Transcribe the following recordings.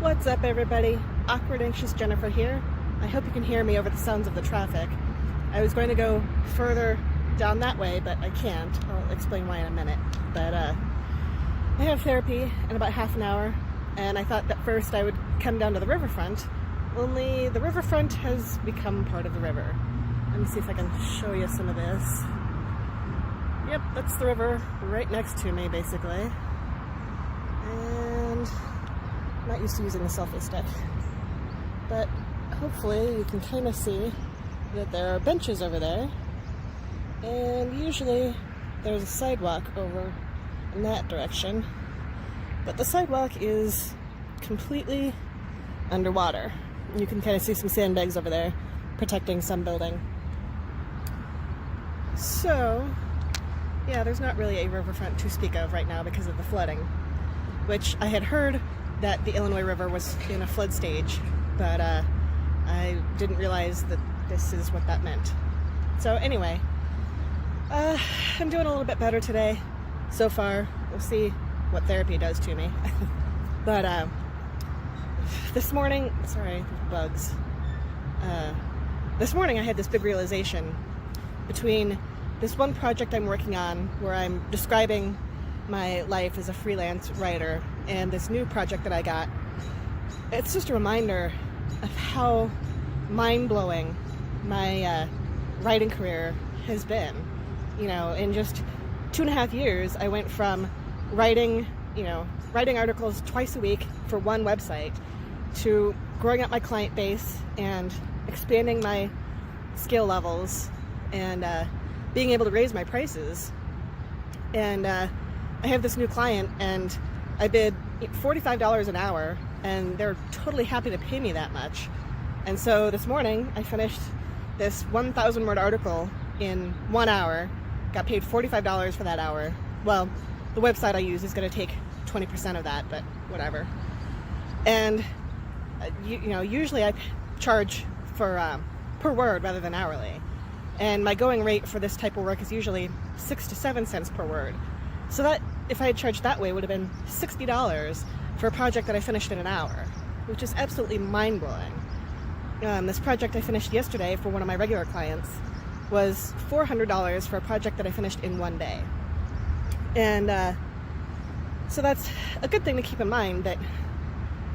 What's up, everybody? Awkward Anxious Jennifer here. I hope you can hear me over the sounds of the traffic. I was going to go further down that way, but I can't. I'll explain why in a minute. But I have therapy in about half an hour, and I thought that first I would come down to the riverfront, only the riverfront has become part of the river. Let me see if I can show you some of this. Yep, that's the river right next to me, basically. And I'm not used to using the selfie stick, but hopefully you can kind of see that there are benches over there, and usually there's a sidewalk over in that direction, but the sidewalk is completely underwater. You can kind of see some sandbags over there protecting some building. So yeah, there's not really a riverfront to speak of right now because of the flooding, which I had heard that the Illinois River was in a flood stage, but I didn't realize that this is what that meant. So anyway, I'm doing a little bit better today so far. We'll see what therapy does to me. But this morning, sorry, bugs. This morning I had this big realization between this one project I'm working on where I'm describing my life as a freelance writer and this new project that I got. It's just a reminder of how mind-blowing my writing career has been. You know, in just 2.5 years, I went from writing articles twice a week for one website to growing up my client base and expanding my skill levels and being able to raise my prices. And I have this new client, and I bid $45 an hour, and they're totally happy to pay me that much. And so this morning I finished this 1,000 word article in 1 hour, got paid $45 for that hour. Well, the website I use is going to take 20% of that, but whatever. And usually I charge for per word rather than hourly, and my going rate for this type of work is usually 6 to 7 cents per word. So that, if I had charged that way, would have been $60 for a project that I finished in an hour, which is absolutely mind-blowing. This project I finished yesterday for one of my regular clients was $400 for a project that I finished in 1 day. And so that's a good thing to keep in mind, that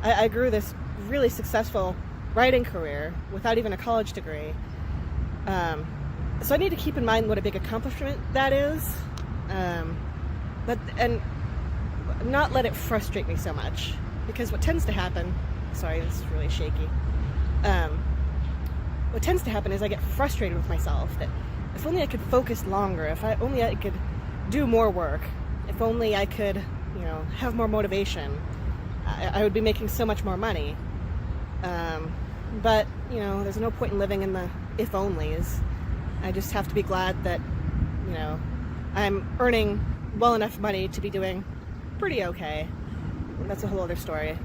I grew this really successful writing career without even a college degree. So I need to keep in mind what a big accomplishment that is, and not let it frustrate me so much, because what tends to happen, sorry, this is really shaky, what tends to happen is I get frustrated with myself, that if only I could focus longer, if only I could do more work, if only I could, have more motivation, I would be making so much more money. But, there's no point in living in the if-onlys. I just have to be glad that, I'm earning well enough money to be doing pretty okay. That's a whole other story.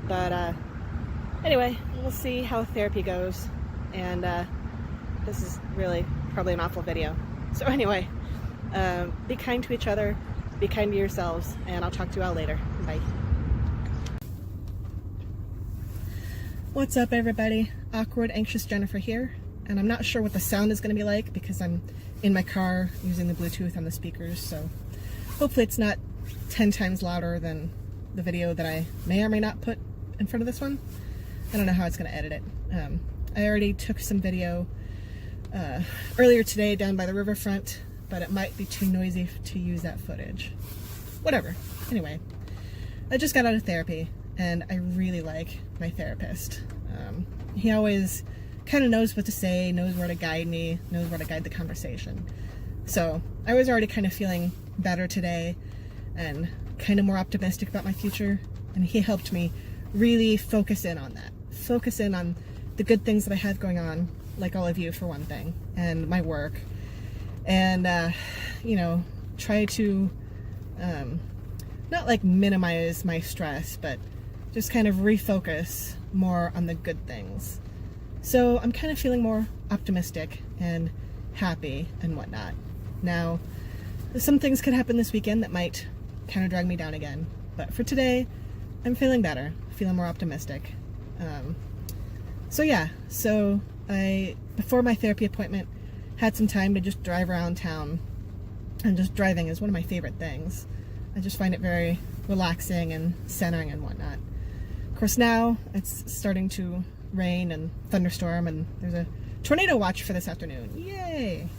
But anyway, we'll see how therapy goes. And this is really probably an awful video. So anyway, be kind to each other, be kind to yourselves, and I'll talk to you all later. Bye. What's up, everybody? Awkward Anxious Jennifer here, and I'm not sure what the sound is going to be like because I'm in my car using the Bluetooth on the speakers, so hopefully it's not 10 times louder than the video that I may or may not put in front of this one. I don't know how it's going to edit it. I already took some video earlier today down by the riverfront, but it might be too noisy to use that footage. Whatever. Anyway, I just got out of therapy, and I really like my therapist. He always kind of knows what to say, knows where to guide me, knows where to guide the conversation. So I was already kind of feeling better today and kind of more optimistic about my future, and he helped me really focus in on that. Focus in on the good things that I have going on, like all of you for one thing, and my work, and try to not like minimize my stress, but just kind of refocus more on the good things. So I'm kind of feeling more optimistic and happy and whatnot. Now, some things could happen this weekend that might kind of drag me down again, but for today, I'm feeling better, feeling more optimistic. So yeah, so I, before my therapy appointment, had some time to just drive around town, and just driving is one of my favorite things. I just find it very relaxing and centering and whatnot. Of course, now it's starting to rain and thunderstorm, and there's a tornado watch for this afternoon. Yay!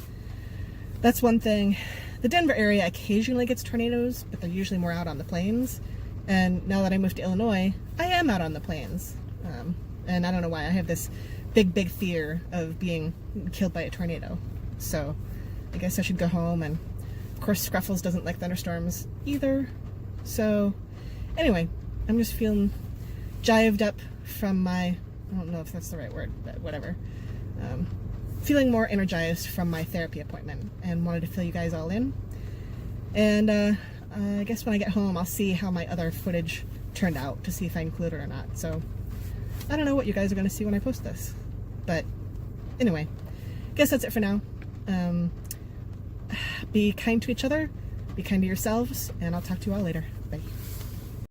That's one thing. The Denver area occasionally gets tornadoes, but they're usually more out on the plains. And now that I moved to Illinois, I am out on the plains. And I don't know why, I have this big fear of being killed by a tornado. So I guess I should go home, and of course Scruffles doesn't like thunderstorms either. So anyway, I'm just feeling jived up from my, I don't know if that's the right word, but whatever. Feeling more energized from my therapy appointment, and wanted to fill you guys all in. And I guess when I get home, I'll see how my other footage turned out, to see if I include it or not. So I don't know what you guys are going to see when I post this. But anyway, guess that's it for now. Be kind to each other, be kind to yourselves, and I'll talk to you all later. Bye.